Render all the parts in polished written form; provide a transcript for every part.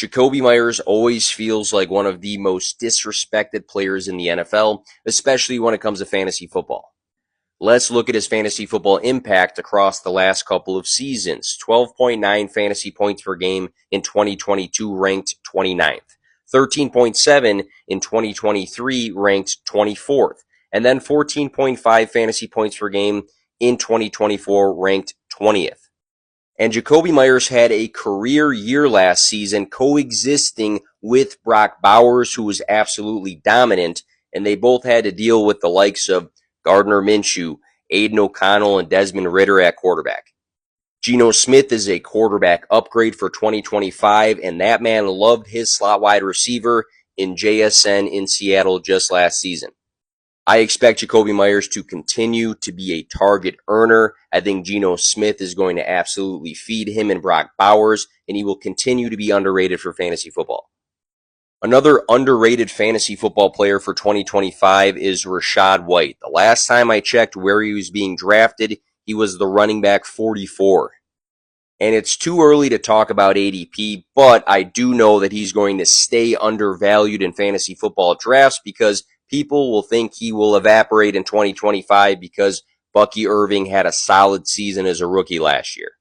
Jacoby Myers always feels like one of the most disrespected players in the NFL, especially when it comes to fantasy football. Let's look at his fantasy football impact across the last couple of seasons. 12.9 fantasy points per game in 2022, ranked 29th. 13.7 in 2023, ranked 24th. And then 14.5 fantasy points per game in 2024, ranked 20th. And Jacoby Myers had a career year last season coexisting with Brock Bowers, who was absolutely dominant, and they both had to deal with the likes of Gardner Minshew, Aiden O'Connell, and Desmond Ridder at quarterback. Geno Smith is a quarterback upgrade for 2025, and that man loved his slot wide receiver in JSN in Seattle just last season. I expect Jacoby Myers to continue to be a target earner. I think Geno Smith is going to absolutely feed him and Brock Bowers, and he will continue to be underrated for fantasy football. Another underrated fantasy football player for 2025 is Rachaad White. The last time I checked where he was being drafted, he was the running back 44. And it's too early to talk about ADP, but I do know that he's going to stay undervalued in fantasy football drafts because people will think he will evaporate in 2025 because Bucky Irving had a solid season as a rookie last year.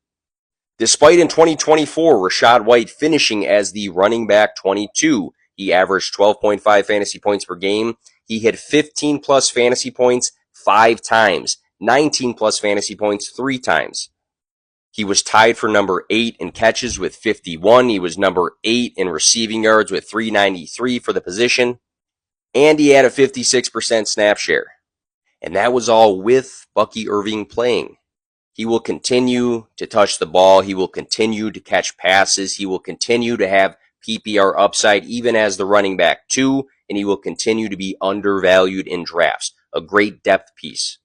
Despite in 2024, Rachaad White finishing as the running back 22, he averaged 12.5 fantasy points per game. He hit 15 plus fantasy points 5 times, 19 plus fantasy points 3 times. He was tied for number 8 in catches with 51. He was number 8 in receiving yards with 393 for the position. And he had a 56% snap share. And that was all with Bucky Irving playing. He will continue to touch the ball. He will continue to catch passes. He will continue to have PPR upside even as the running back 2. And he will continue to be undervalued in drafts. A great depth piece.